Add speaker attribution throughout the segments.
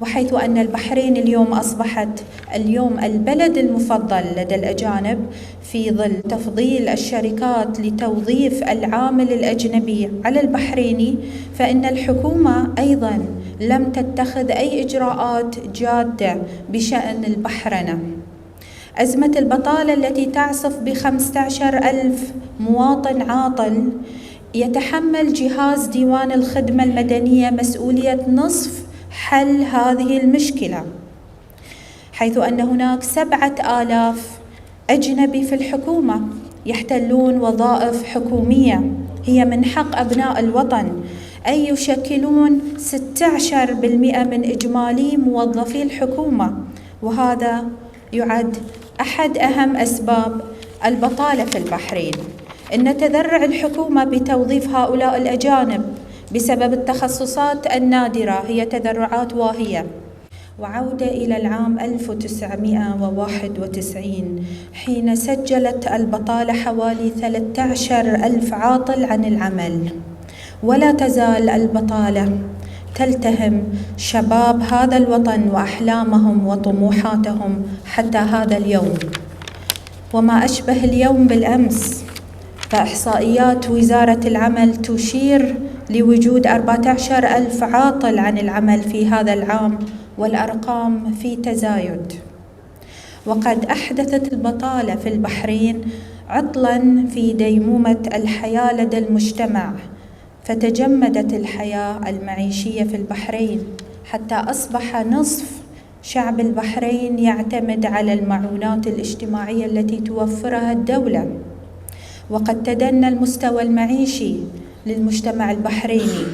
Speaker 1: وحيث أن البحرين اليوم أصبحت البلد المفضل لدى الأجانب في ظل تفضيل الشركات لتوظيف العامل الأجنبي على البحريني، فإن الحكومة أيضاً لم تتخذ أي إجراءات جادة بشأن البحرنة. أزمة البطالة التي تعصف ب15,000 مواطن عاطل، يتحمل جهاز ديوان الخدمة المدنية مسؤولية نصف حل هذه المشكلة، حيث أن هناك 7,000 أجنبي في الحكومة يحتلون وظائف حكومية هي من حق أبناء الوطن، أي يشكلون 16% من إجمالي موظفي الحكومة، وهذا يعد أحد أهم أسباب البطالة في البحرين. إن تذرع الحكومة بتوظيف هؤلاء الأجانب بسبب التخصصات النادرة هي تذرعات واهية. وعودة إلى العام 1991 حين سجلت البطالة حوالي 13,000 عاطل عن العمل، ولا تزال البطالة تلتهم شباب هذا الوطن وأحلامهم وطموحاتهم حتى هذا اليوم، وما أشبه اليوم بالأمس. فإحصائيات وزارة العمل تشير لوجود 14,000 عاطل عن العمل في هذا العام، والأرقام في تزايد. وقد أحدثت البطالة في البحرين عطلاً في ديمومة الحياة لدى المجتمع، فتجمدت الحياة المعيشية في البحرين حتى أصبح نصف شعب البحرين يعتمد على المعونات الاجتماعية التي توفرها الدولة. وقد تدنى المستوى المعيشي للمجتمع البحريني،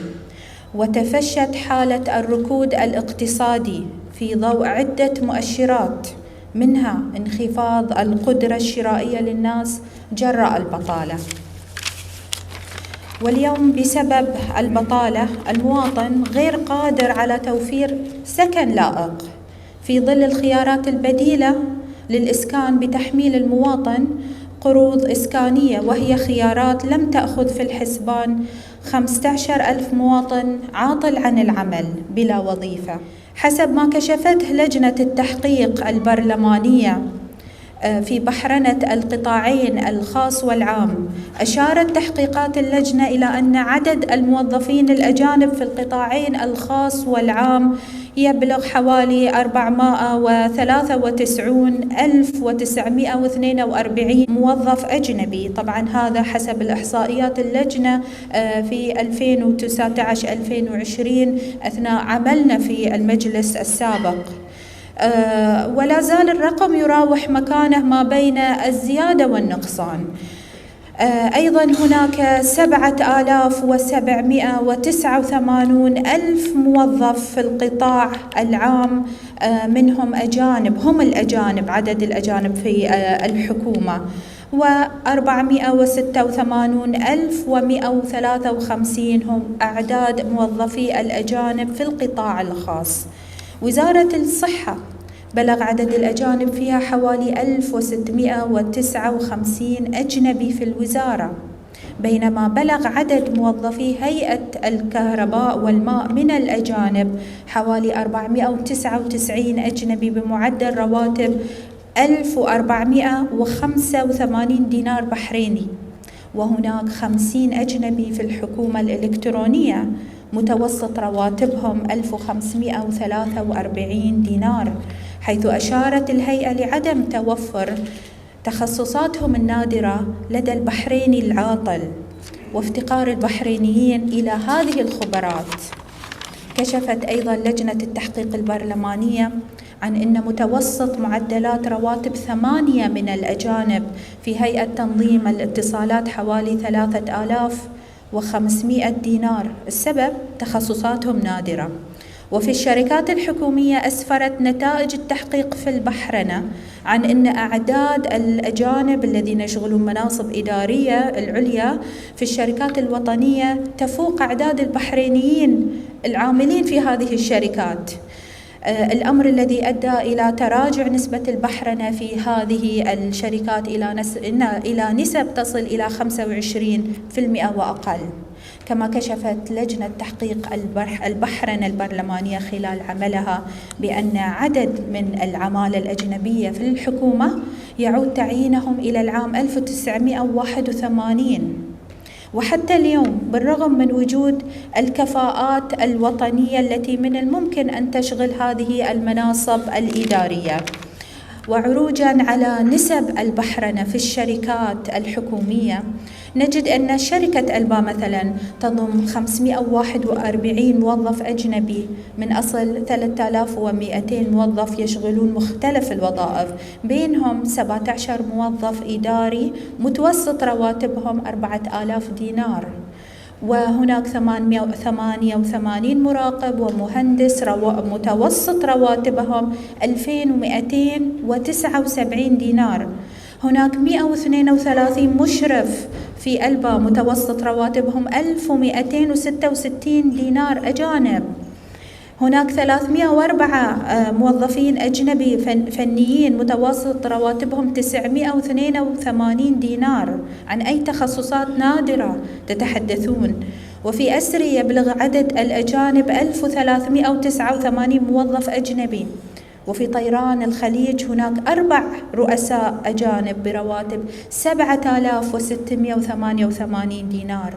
Speaker 1: وتفشت حالة الركود الاقتصادي في ضوء عدة مؤشرات، منها انخفاض القدرة الشرائية للناس جراء البطالة. واليوم بسبب البطالة المواطن غير قادر على توفير سكن لائق في ظل الخيارات البديلة للإسكان بتحميل المواطن قروض إسكانية، وهي خيارات لم تأخذ في الحسبان 15,000 مواطن عاطل عن العمل بلا وظيفة. حسب ما كشفته لجنة التحقيق البرلمانية في بحرنة القطاعين الخاص والعام، أشارت تحقيقات اللجنة إلى أن عدد الموظفين الأجانب في القطاعين الخاص والعام يبلغ حوالي 493,942 موظف أجنبي. طبعا هذا حسب الإحصائيات اللجنة في 2019-2020 أثناء عملنا في المجلس السابق. ولا زال الرقم يراوح مكانه ما بين الزيادة والنقصان. أيضا هناك 7,789 موظف في القطاع العام، منهم أجانب، هم الأجانب، عدد الأجانب في الحكومة، و486,153 هم أعداد موظفي الأجانب في القطاع الخاص. وزارة الصحة بلغ عدد الأجانب فيها حوالي 1,659 أجنبي في الوزارة، بينما بلغ عدد موظفي هيئة الكهرباء والماء من الأجانب حوالي 499 أجنبي بمعدل رواتب 1,485 دينار بحريني. وهناك 50 أجنبي في الحكومة الإلكترونية متوسط رواتبهم 1,543 دينار، حيث أشارت الهيئة لعدم توفر تخصصاتهم النادرة لدى البحريني العاطل وافتقار البحرينيين إلى هذه الخبرات. كشفت أيضا لجنة التحقيق البرلمانية عن أن متوسط معدلات رواتب 8 من الأجانب في هيئة تنظيم الاتصالات حوالي 3,500 دينار. السبب تخصصاتهم نادرة. وفي الشركات الحكومية أسفرت نتائج التحقيق في البحرنة عن أن أعداد الأجانب الذين يشغلون مناصب إدارية العليا في الشركات الوطنية تفوق أعداد البحرينيين العاملين في هذه الشركات، الأمر الذي أدى إلى تراجع نسبة البحرنة في هذه الشركات إلى نسب تصل إلى 25% وأقل. كما كشفت لجنة تحقيق البحرين البرلمانية خلال عملها بأن عدد من العمالة الأجنبية في الحكومة يعود تعيينهم إلى العام 1981، وحتى اليوم بالرغم من وجود الكفاءات الوطنية التي من الممكن أن تشغل هذه المناصب الإدارية، وعروجاً على نسب البحرنة في الشركات الحكومية، نجد أن شركة ألبا مثلاً تضم 541 موظف أجنبي من أصل 3200 موظف يشغلون مختلف الوظائف، بينهم 17 موظف إداري متوسط رواتبهم 4000 دينار، وهناك 888 مراقب ومهندس متوسط رواتبهم 2279 دينار. هناك 132 مشرف في ألبا متوسط رواتبهم 1266 دينار أجانب. هناك 304 موظفين أجنبي فنيين متوسط رواتبهم 982 دينار. عن أي تخصصات نادرة تتحدثون؟ وفي أسري يبلغ عدد الأجانب 1389 موظف أجنبي. وفي طيران الخليج هناك 4 رؤساء أجانب برواتب 7688 دينار،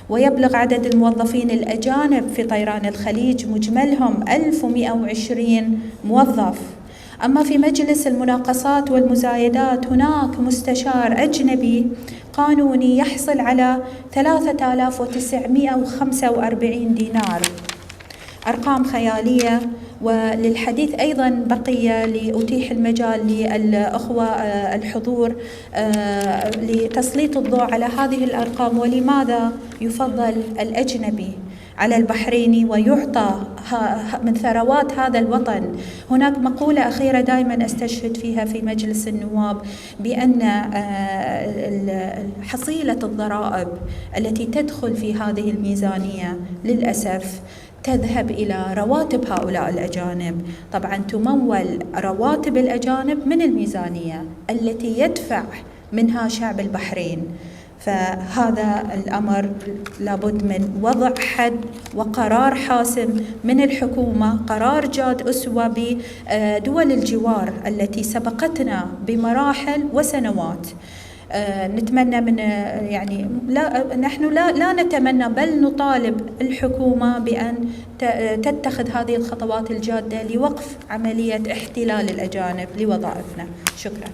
Speaker 1: ويبلغ عدد الموظفين الأجانب في طيران الخليج مجملهم 1120 موظف. أما في مجلس المناقصات والمزايدات هناك مستشار أجنبي قانوني يحصل على 3945 دينار. أرقام خيالية. وللحديث أيضا بقية لأتيح المجال للأخوة الحضور لتسليط الضوء على هذه الأرقام، ولماذا يفضل الأجنبي على البحريني ويعطى من ثروات هذا الوطن. هناك مقولة أخيرة دائما أستشهد فيها في مجلس النواب، بأن حصيلة الضرائب التي تدخل في هذه الميزانية للأسف تذهب إلى رواتب هؤلاء الأجانب. طبعا تمول رواتب الأجانب من الميزانية التي يدفع منها شعب البحرين. فهذا الأمر لابد من وضع حد وقرار حاسم من الحكومة، قرار جاد أسوة بدول الجوار التي سبقتنا بمراحل وسنوات. نتمنى من نحن لا نتمنى بل نطالب الحكومة بأن تتخذ هذه الخطوات الجادة لوقف عملية احتلال الأجانب لوظائفنا. شكرا.